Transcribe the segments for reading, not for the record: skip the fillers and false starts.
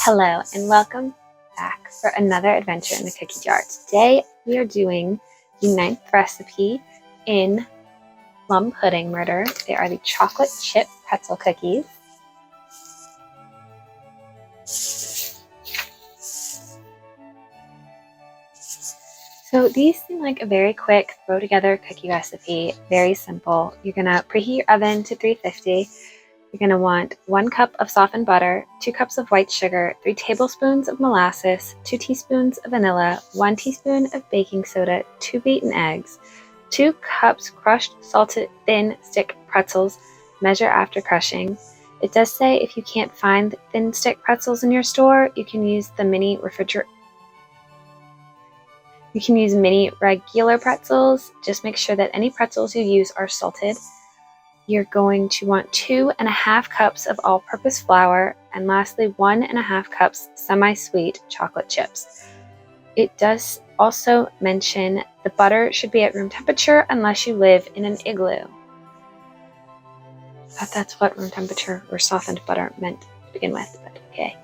Hello and welcome back for another adventure in the cookie jar. Today we are doing the 9th recipe in Plum Pudding Murder. They are the chocolate chip pretzel cookies. So these seem like a very quick throw together cookie recipe, very simple. You're gonna preheat your oven to 350. You're going to want 1 cup of softened butter, 2 cups of white sugar, 3 tablespoons of molasses, 2 teaspoons of vanilla, 1 teaspoon of baking soda, 2 beaten eggs, 2 cups crushed salted thin stick pretzels, measure after crushing. It does say if you can't find thin stick pretzels in your store, you can use the mini regular pretzels. Just make sure that any pretzels you use are salted. You're going to want 2½ cups of all-purpose flour, and lastly 1½ cups semi-sweet chocolate chips. It does also mention the butter should be at room temperature unless you live in an igloo. I thought that's what room temperature or softened butter meant to begin with, but okay.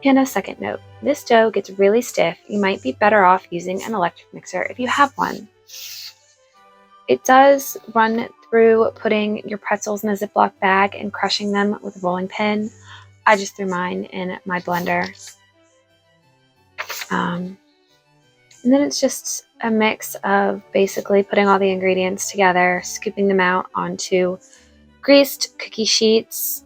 And a second note, this dough gets really stiff. You might be better off using an electric mixer if you have one. It does run through putting your pretzels in a Ziploc bag and crushing them with a rolling pin. I just threw mine in my blender. And then it's just a mix of basically putting all the ingredients together, scooping them out onto greased cookie sheets,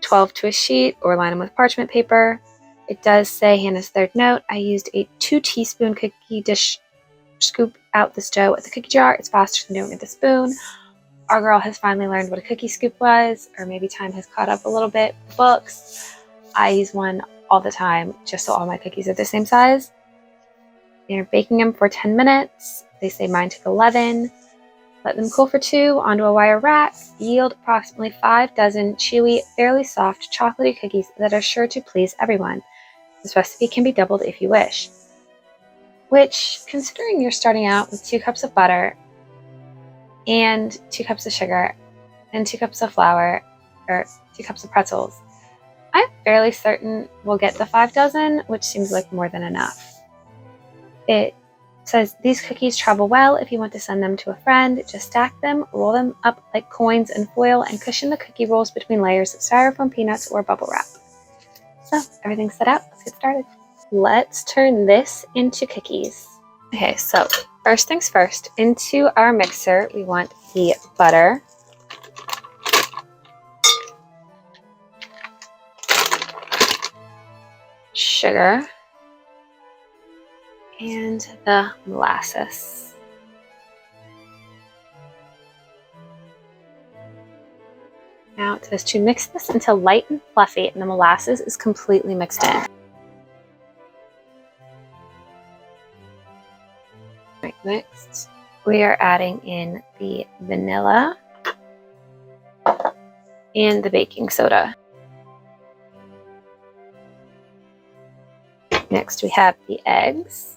12 to a sheet, or line them with parchment paper. It does say, Hannah's third note, I used a 2 teaspoon cookie dish. Scoop out this dough at the cookie jar. It's faster than doing it with a spoon. Our girl has finally learned what a cookie scoop was, or maybe time has caught up a little bit with books. I use one all the time just so all my cookies are the same size. You're baking them for 10 minutes. They say mine took 11. Let them cool for 2 onto a wire rack. Yield approximately 5 dozen chewy, fairly soft, chocolatey cookies that are sure to please everyone. This recipe can be doubled if you wish. Which, considering you're starting out with 2 cups of butter and 2 cups of sugar and 2 cups of flour, or 2 cups of pretzels, I'm fairly certain we'll get the 5 dozen, which seems like more than enough. It says these cookies travel well if you want to send them to a friend. Just stack them, roll them up like coins in foil, and cushion the cookie rolls between layers of styrofoam peanuts or bubble wrap. So, everything's set up. Let's get started. Let's turn this into cookies. Okay, so first things first, into our mixer, we want the butter, sugar, and the molasses. Now it says to mix this until light and fluffy and the molasses is completely mixed in. Next, we are adding in the vanilla and the baking soda. Next, we have the eggs.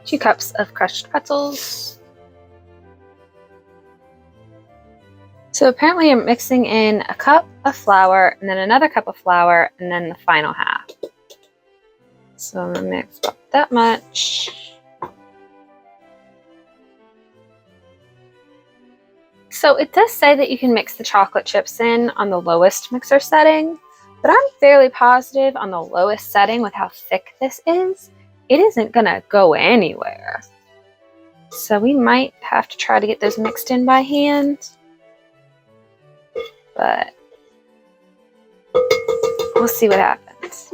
Two cups of crushed pretzels. So apparently I'm mixing in a cup of flour and then another cup of flour and then the final half. So I'm gonna mix about that much. So it does say that you can mix the chocolate chips in on the lowest mixer setting, but I'm fairly positive on the lowest setting with how thick this is, it isn't gonna go anywhere. So we might have to try to get those mixed in by hand. But we'll see what happens.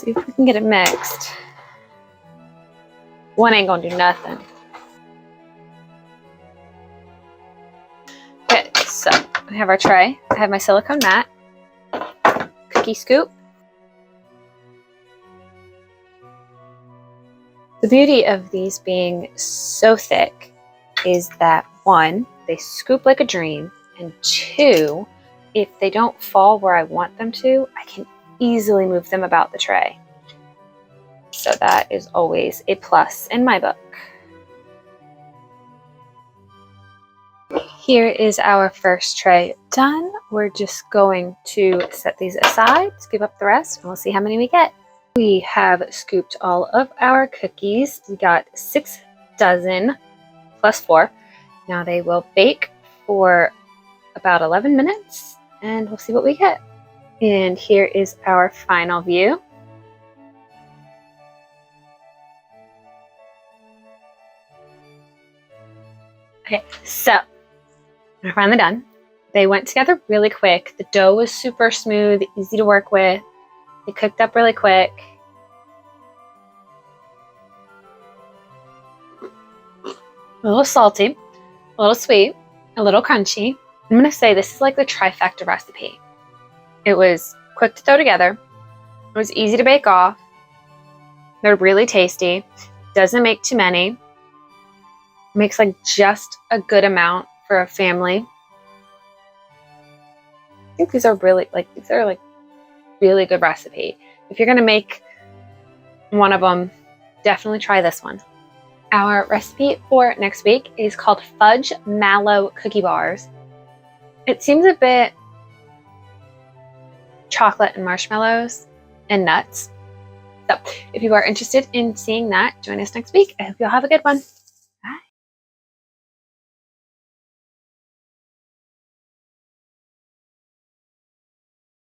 See if we can get it mixed. One ain't gonna do nothing. Okay, so we have our tray. I have my silicone mat, cookie scoop. The beauty of these being so thick is that one, they scoop like a dream, and two, if they don't fall where I want them to, I can easily move them about the tray. So that is always a plus in my book. Here is our first tray done. We're just going to set these aside, scoop up the rest, and we'll see how many we get. We have scooped all of our cookies. We got 6 dozen plus 4. Now they will bake for about 11 minutes and we'll see what we get. And here is our final view. Okay, so we're finally done. They went together really quick. The dough was super smooth, easy to work with. They cooked up really quick. A little salty, a little sweet, a little crunchy. I'm gonna say this is like the trifecta recipe. It was quick to throw together. It was easy to bake off. They're really tasty. Doesn't make too many. Makes like just a good amount for a family. I think these are really really good recipe. If you're gonna make one of them, definitely try this one. Our recipe for next week is called Fudge Mallow Cookie Bars. It seems a bit chocolate and marshmallows and nuts. So if you are interested in seeing that, join us next week. I hope you'll have a good one.